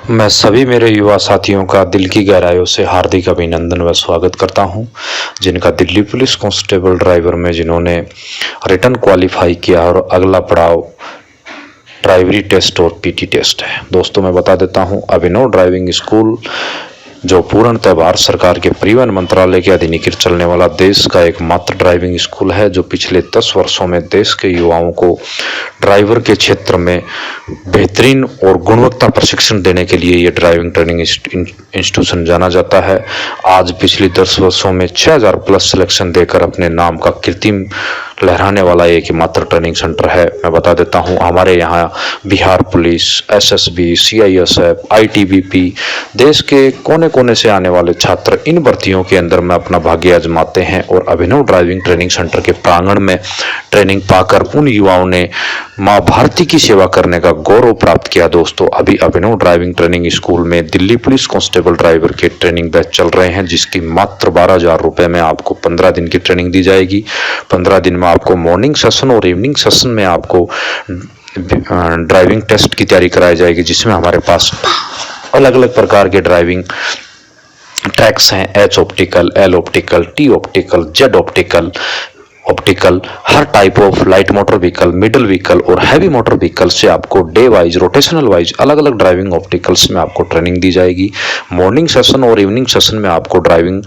मैं सभी मेरे युवा साथियों का दिल की गहराइयों से हार्दिक अभिनंदन व स्वागत करता हूं, जिनका दिल्ली पुलिस कांस्टेबल ड्राइवर में जिन्होंने रिटन क्वालिफाई किया और अगला पड़ाव ड्राइवरी टेस्ट और पीटी टेस्ट है। दोस्तों, मैं बता देता हूं, अभिनव ड्राइविंग स्कूल जो पूर्णतः भारत सरकार के परिवहन मंत्रालय के अधीनकृत चलने वाला देश का एकमात्र ड्राइविंग स्कूल है, जो पिछले 10 वर्षों में देश के युवाओं को ड्राइवर के क्षेत्र में बेहतरीन और गुणवत्ता प्रशिक्षण देने के लिए ये ड्राइविंग ट्रेनिंग इंस्टीट्यूशन जाना जाता है। आज पिछले 10 वर्षों में 6000 प्लस सिलेक्शन देकर अपने नाम का कीर्तिम लहराने वाला एक मात्र ट्रेनिंग सेंटर है। मैं बता देता हूं, हमारे यहाँ Bihar police, SSB, CISF, ITBP, देश के कोने कोने से आने वाले छात्र इन भर्तियों के अंदर में अपना भाग्य आजमाते हैं और अभिनव ड्राइविंग ट्रेनिंग सेंटर के प्रांगण में ट्रेनिंग पाकर उन युवाओं ने मां भारती की सेवा करने का गौरव प्राप्त किया। दोस्तों, अभी अभिनव ड्राइविंग ट्रेनिंग स्कूल में दिल्ली पुलिस कांस्टेबल ड्राइवर के ट्रेनिंग बैच चल रहे हैं, जिसकी मात्र 12,000 रुपए में आपको 15 दिन की ट्रेनिंग दी जाएगी। 15 दिन में आपको मॉर्निंग सेशन और इवनिंग सेशन में आपको ड्राइविंग टेस्ट की तैयारी कराई जाएगी, जिसमें हमारे पास अलग अलग प्रकार के ड्राइविंग ट्रैक्स हैं। H optical, L optical, T optical, Z optical, her type of light motor vehicle, middle vehicle और हैवी मोटर व्हीकल से आपको डे वाइज, रोटेशनल वाइज अलग अलग ड्राइविंग ऑप्टिकल्स में आपको ट्रेनिंग दी जाएगी। मॉर्निंग सेशन और इवनिंग सेशन में आपको ड्राइविंग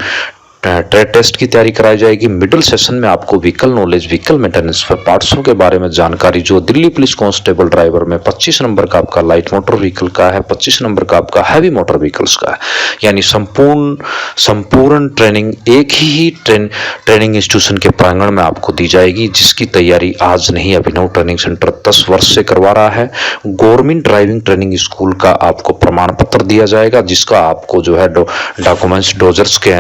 ट्रेड टेस्ट की तैयारी कराई जाएगी। मिडिल सेशन में आपको व्हीकल नॉलेज, व्हीकल मेंटेनेंस पर पार्ट्सों के बारे में जानकारी, जो दिल्ली पुलिस कांस्टेबल ड्राइवर में 25 नंबर का आपका लाइट मोटर व्हीकल का है, 25 नंबर का आपका हैवी मोटर व्हीकल्स का है। यानी संपूर्ण ट्रेनिंग एक ही ट्रेनिंग इंस्टीट्यूशन के प्रांगण में आपको दी जाएगी, जिसकी तैयारी आज नहीं, अभिनव ट्रेनिंग सेंटर 10 वर्ष से करवा रहा है। गवर्नमेंट ड्राइविंग ट्रेनिंग स्कूल का आपको प्रमाण पत्र दिया जाएगा, जिसका आपको जो है डॉक्यूमेंट्स, डोजर्स के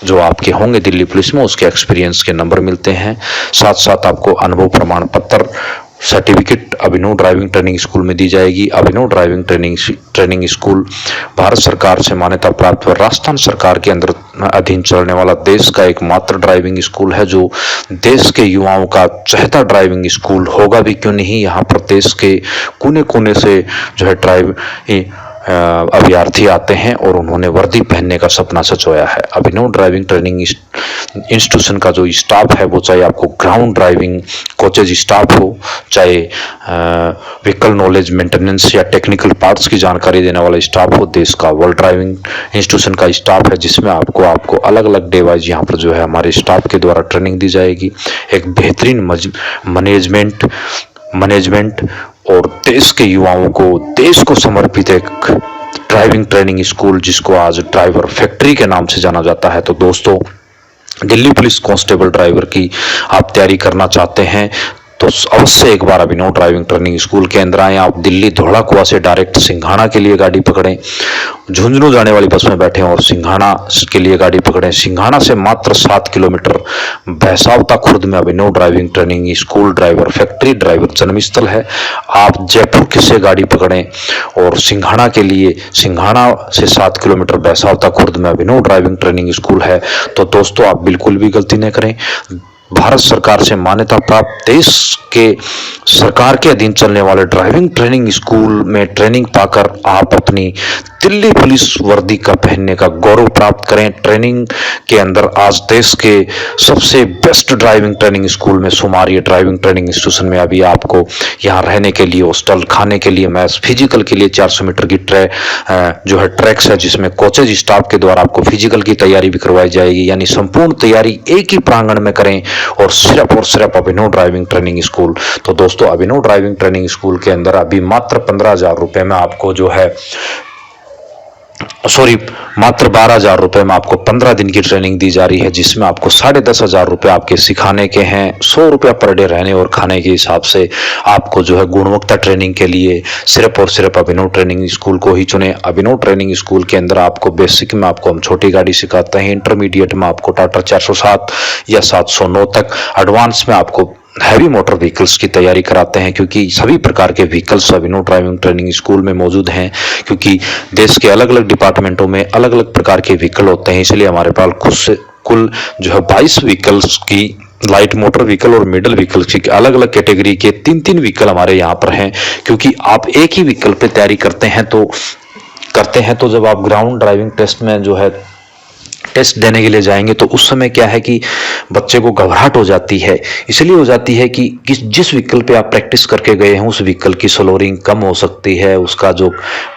जो आपके होंगे दिल्ली पुलिस में, उसके एक्सपीरियंस के नंबर मिलते हैं। साथ साथ आपको अनुभव प्रमाण पत्र, सर्टिफिकेट अभिनव ड्राइविंग ट्रेनिंग स्कूल में दी जाएगी। अभिनव ड्राइविंग ट्रेनिंग स्कूल भारत सरकार से मान्यता प्राप्त और राजस्थान सरकार के अंदर अधीन चलने वाला देश का एकमात्र ड्राइविंग स्कूल है, जो देश के युवाओं का चहेता ड्राइविंग स्कूल होगा भी क्यों नहीं। यहाँ पर देश के कोने कोने से जो है अभ्यर्थी आते हैं और उन्होंने वर्दी पहनने का सपना सजोया है। अभिनव ड्राइविंग ट्रेनिंग इंस्टीट्यूशन का जो स्टाफ है, वो चाहे आपको ग्राउंड ड्राइविंग कोचेज स्टाफ हो, चाहे व्हीकल नॉलेज, मेंटेनेंस या टेक्निकल पार्ट्स की जानकारी देने वाला स्टाफ हो, देश का वर्ल्ड ड्राइविंग इंस्टीट्यूशन का स्टाफ है, जिसमें आपको अलग अलग डे वाइज यहाँ पर जो है हमारे स्टाफ के द्वारा ट्रेनिंग दी जाएगी। एक बेहतरीन मैनेजमेंट और देश के युवाओं को, देश को समर्पित एक ड्राइविंग ट्रेनिंग स्कूल, जिसको आज ड्राइवर फैक्ट्री के नाम से जाना जाता है। तो दोस्तों, दिल्ली पुलिस कांस्टेबल ड्राइवर की आप तैयारी करना चाहते हैं तो अवश्य एक बार अभिनव ड्राइविंग ट्रेनिंग स्कूल के अंदर आए। आप दिल्ली धौला कुआं से डायरेक्ट सिंघाना के लिए गाड़ी पकड़ें, झुंझुनू जाने वाली बस में बैठे और सिंघाना के लिए गाड़ी पकड़ें। सिंघाना से मात्र 7 किलोमीटर भैसावता खुर्द में Abhinav driving training school, driver factory, driver जन्मस्थल है। आप जयपुर से गाड़ी पकड़ें और सिंघाना के लिए, सिंघाना से 7 किलोमीटर भैसावता खुर्द में अभिनव ड्राइविंग ट्रेनिंग स्कूल है। तो दोस्तों, आप बिल्कुल भी गलती न करें। भारत सरकार से मान्यता प्राप्त देश के सरकार के अधीन चलने वाले ड्राइविंग ट्रेनिंग स्कूल में ट्रेनिंग पाकर आप अपनी दिल्ली पुलिस वर्दी का पहनने का गौरव प्राप्त करें। ट्रेनिंग के अंदर आज देश के सबसे बेस्ट ड्राइविंग ट्रेनिंग स्कूल में शुमार ये ड्राइविंग ट्रेनिंग इंस्टीट्यूशन में अभी आपको यहाँ रहने के लिए, हॉस्टल, खाने के लिए, मैच, फिजिकल के लिए 400 मीटर की जो है ट्रैक्स है, जिसमें कोचेज स्टाफ के द्वारा आपको फिजिकल की तैयारी भी करवाई जाएगी। यानी संपूर्ण तैयारी एक ही प्रांगण में करें और सिर्फ अभिनव ड्राइविंग ट्रेनिंग स्कूल। तो दोस्तों, अभिनव ड्राइविंग ट्रेनिंग स्कूल के अंदर अभी मात्र 15,000 रुपए में आपको जो है मात्र 12,000 रुपए में आपको 15 दिन की ट्रेनिंग दी जा रही है, जिसमें आपको 10,500 रुपए आपके सिखाने के हैं। 100 रुपया पर डे रहने और खाने के हिसाब से आपको जो है गुणवत्ता ट्रेनिंग के लिए सिर्फ और सिर्फ अभिनव ट्रेनिंग स्कूल को ही चुने। अभिनव ट्रेनिंग स्कूल के अंदर आपको बेसिक में आपको हम छोटी गाड़ी सिखाते हैं, इंटरमीडिएट में आपको टाटा 407 या 709 तक, एडवांस में आपको हैवी मोटर व्हीकल्स की तैयारी कराते हैं, क्योंकि सभी प्रकार के व्हीकल्स अभिनव ड्राइविंग ट्रेनिंग स्कूल में मौजूद हैं। क्योंकि देश के अलग अलग डिपार्टमेंटों में अलग अलग प्रकार के व्हीकल होते हैं, इसलिए हमारे पास कुल जो है 22 व्हीकल्स की लाइट मोटर व्हीकल और मिडल व्हीकल की अलग अलग कैटेगरी के 3-3 व्हीकल हमारे यहाँ पर हैं। क्योंकि आप एक ही व्हीकल पे तैयारी करते हैं तो करते हैं तो जब आप ग्राउंड ड्राइविंग टेस्ट में जो है टेस्ट देने के लिए जाएंगे तो उस समय क्या है कि बच्चे को घबराहट हो जाती है। इसलिए हो जाती है कि जिस व्हीकल पे आप प्रैक्टिस करके गए हैं उस व्हीकल की स्लोरिंग कम हो सकती है, उसका जो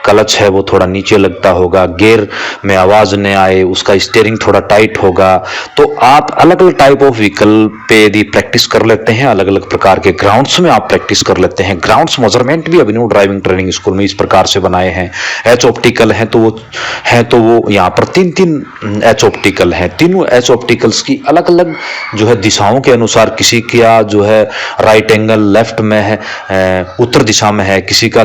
क्लच है वो थोड़ा नीचे लगता होगा, गियर में आवाज़ न आए, उसका स्टीयरिंग थोड़ा टाइट होगा। तो आप अलग अलग टाइप ऑफ व्हीकल पे यदि प्रैक्टिस कर लेते हैं, अलग अलग प्रकार के ग्राउंड्स में आप प्रैक्टिस कर लेते हैं। ग्राउंड्स मेजरमेंट भी अभिनव ड्राइविंग ट्रेनिंग स्कूल में इस प्रकार से बनाए हैं। एच ऑप्टिकल है तो वो यहाँ पर तीन एच ऑप्टिकल है। तीनों एच ऑप्टिकल्स की अलग अलग जो है दिशाओं के अनुसार, किसी का जो है राइट एंगल लेफ्ट में है, उत्तर दिशा में है, किसी का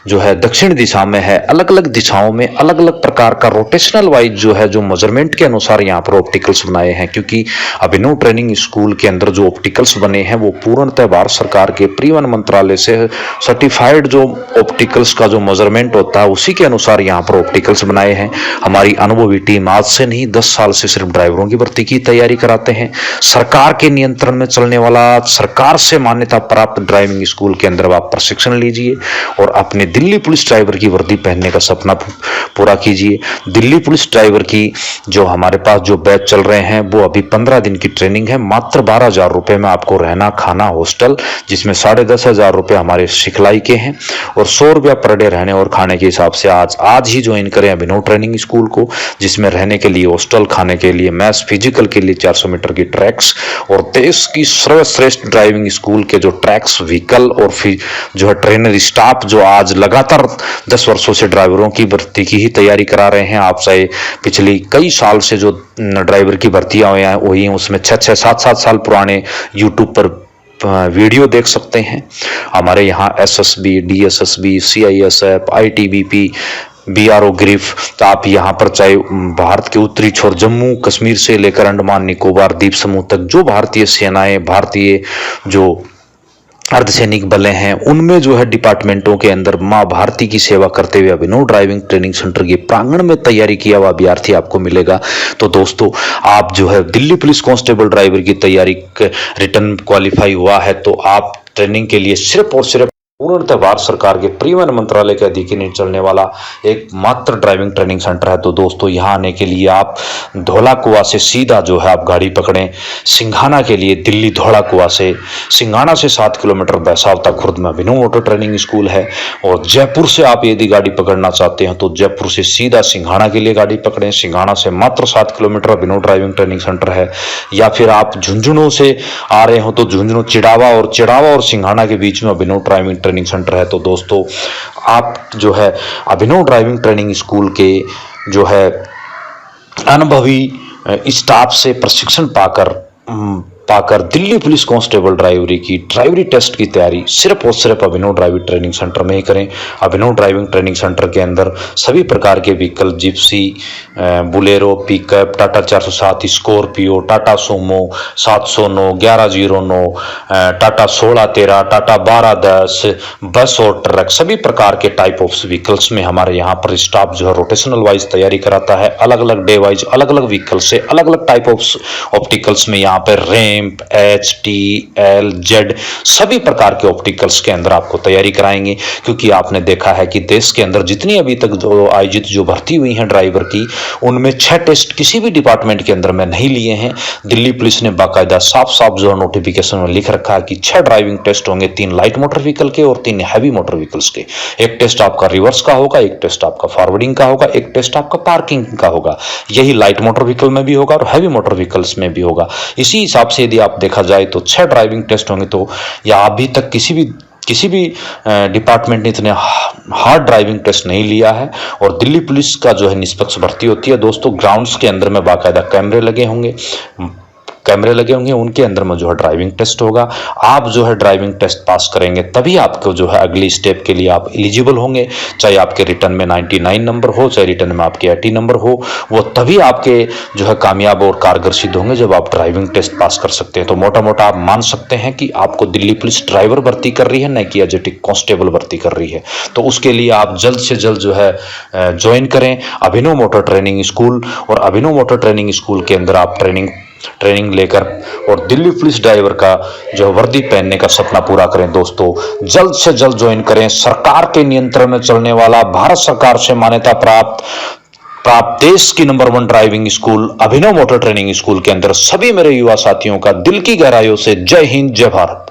जो है दक्षिण दिशा में है। अलग अलग दिशाओं में अलग अलग प्रकार का रोटेशनल वाइज जो है जो मेजरमेंट के अनुसार यहाँ पर ऑप्टिकल्स बनाए हैं। क्योंकि अभिनव ट्रेनिंग स्कूल के अंदर जो ऑप्टिकल्स बने हैं वो पूर्णतः भारत सरकार के परिवहन मंत्रालय से सर्टिफाइड जो ऑप्टिकल्स का जो मेजरमेंट होता है उसी के अनुसार यहाँ पर ऑप्टिकल्स बनाए हैं। हमारी अनुभवी टीम आज से नहीं 10 साल से सिर्फ ड्राइवरों की भर्ती की तैयारी कराते हैं। सरकार के नियंत्रण में चलने वाला, सरकार से मान्यता प्राप्त ड्राइविंग स्कूल के अंदर आप प्रशिक्षण लीजिए और अपने दिल्ली पुलिस ड्राइवर की वर्दी पहनने का सपना पूरा कीजिए। दिल्ली पुलिस ड्राइवर की जो हमारे पास जो बैच चल रहे हैं वो अभी 15 दिन की ट्रेनिंग है। मात्र 12,000 रुपए में आपको रहना, खाना, हॉस्टल, जिसमें 10,500 रुपए हमारे सिखलाई के हैं और 100 रुपया पर डे रहने और खाने के हिसाब से आज ही ज्वाइन करें अभिनव ट्रेनिंग स्कूल को, जिसमें रहने के लिए हॉस्टल, खाने के लिए मैथ्स, फिजिकल के लिए 400 मीटर की ट्रैक्स और देश की सर्वश्रेष्ठ ड्राइविंग स्कूल के जो ट्रैक्स, व्हीकल और फिर जो है ट्रेनर स्टाफ जो आज लगातार 10 वर्षों से ड्राइवरों की भर्ती की ही तैयारी करा रहे हैं। आप चाहे पिछली कई साल से जो ड्राइवर की भर्तियां हुई हैं उसमें 6-6, 7-7 साल पुराने यूट्यूब पर वीडियो देख सकते हैं। हमारे यहाँ SSB, DSSB, CISF, ITBP, BRO grief, तो आप यहाँ पर चाहे भारत के उत्तरी छोर जम्मू कश्मीर से लेकर अंडमान निकोबार द्वीप समूह तक जो भारतीय सेनाएं, भारतीय जो अर्धसैनिक बलें हैं उनमें जो है डिपार्टमेंटों के अंदर माँ भारती की सेवा करते हुए अभिनव ड्राइविंग ट्रेनिंग सेंटर के प्रांगण में तैयारी किया हुआ अभ्यर्थी आपको मिलेगा। तो दोस्तों, आप जो है दिल्ली पुलिस कांस्टेबल ड्राइवर की तैयारी रिटर्न क्वालिफाई हुआ है तो आप ट्रेनिंग के लिए सिर्फ और सिर्फ पूर्णतः भारत सरकार के परिवहन मंत्रालय के अधीन नहीं चलने वाला एक मात्र ड्राइविंग ट्रेनिंग सेंटर है। तो दोस्तों, यहाँ आने के लिए आप धौला कुआं से सीधा जो है आप गाड़ी पकड़ें सिंघाना के लिए। दिल्ली धौला कुआं से, सिंघाना से 7 किलोमीटर बैसावता खुर्द में अभिनव मोटर ट्रेनिंग स्कूल है। और जयपुर से आप यदि गाड़ी पकड़ना चाहते हैं तो जयपुर से सीधा सिंघाना के लिए गाड़ी पकड़ें। सिंघाना से मात्र 7 किलोमीटर अभिनव ड्राइविंग ट्रेनिंग सेंटर है। या फिर आप झुंझुनू से आ रहे हो तो झुंझुनू चिड़ावा और सिंघाना के बीच में अभिनव ड्राइविंग ट्रेनिंग सेंटर है। तो दोस्तों, आप जो है अभिनव ड्राइविंग ट्रेनिंग स्कूल के जो है अनुभवी स्टाफ से प्रशिक्षण पाकर दिल्ली पुलिस कांस्टेबल ड्राइवरी टेस्ट की तैयारी सिर्फ और सिर्फ अभिनव ड्राइविंग ट्रेनिंग सेंटर में ही करें। अभिनव ड्राइविंग ट्रेनिंग सेंटर के अंदर सभी प्रकार के vehicle, Gypsy, Bolero, pickup, Tata 407, Scorpio, Tata सोमो 709, 1109, टाटा 1613, टाटा 1210, बस और ट्रक, सभी प्रकार के टाइप ऑफ व्हीकल्स में हमारे यहाँ पर स्टाफ जो है रोटेशनल वाइज तैयारी कराता है। अलग अलग डे वाइज अलग अलग व्हीकल से अलग अलग टाइप ऑफ ऑप्टिकल्स में यहाँ पर एच, टी, एल, जेड सभी प्रकार के ऑप्टिकल्स के अंदर आपको तैयारी कराएंगे। क्योंकि आपने देखा है कि देश के अंदर जितनी अभी तक जो आयोजित जो भर्ती हुई हैं ड्राइवर की, उनमें 6 टेस्ट किसी भी डिपार्टमेंट के अंदर में नहीं लिए हैं। दिल्ली पुलिस ने बाकायदा साफ जो नोटिफिकेशन में लिख रखा है कि 6 ड्राइविंग टेस्ट होंगे, 3 लाइट मोटर व्हीकल के और 3 हैवी मोटर व्हीकल्स के। एक टेस्ट आपका रिवर्स का होगा, एक टेस्ट आपका फॉरवर्डिंग का होगा, एक टेस्ट आपका पार्किंग का होगा। यही लाइट मोटर व्हीकल में भी होगा और हैवी मोटर व्हीकल्स में भी होगा। इसी हिसाब से यदि आप देखा जाए तो 6 ड्राइविंग टेस्ट होंगे। तो या अभी तक किसी भी डिपार्टमेंट ने इतने हार्ड ड्राइविंग टेस्ट नहीं लिया है। और दिल्ली पुलिस का जो है निष्पक्ष भर्ती होती है दोस्तों। ग्राउंड्स के अंदर में बाकायदा कैमरे लगे होंगे, उनके अंदर में जो है ड्राइविंग टेस्ट होगा। आप जो है ड्राइविंग टेस्ट पास करेंगे तभी आपको जो है अगली स्टेप के लिए आप एलिजिबल होंगे। चाहे आपके रिटर्न में 99 नंबर हो, चाहे रिटर्न में आपके 80 नंबर हो, वो तभी आपके जो है कामयाब और कारगर सिद्ध होंगे जब आप ड्राइविंग टेस्ट पास कर सकते हैं। तो मोटा मोटा आप मान सकते हैं कि आपको दिल्ली पुलिस ड्राइवर भर्ती कर रही है, न कि एजेटिक कांस्टेबल भर्ती कर रही है। तो उसके लिए आप जल्द से जल्द जो है ज्वाइन करें अभिनव मोटर ट्रेनिंग स्कूल। और अभिनव मोटर ट्रेनिंग स्कूल के अंदर आप ट्रेनिंग ट्रेनिंग लेकर और दिल्ली पुलिस ड्राइवर का जो वर्दी पहनने का सपना पूरा करें। दोस्तों जल्द से जल्द ज्वाइन करें। सरकार के नियंत्रण में चलने वाला, भारत सरकार से मान्यता प्राप्त देश की नंबर 1 ड्राइविंग स्कूल अभिनव मोटर ट्रेनिंग स्कूल के अंदर सभी मेरे युवा साथियों का दिल की गहराइयों से जय हिंद, जय भारत।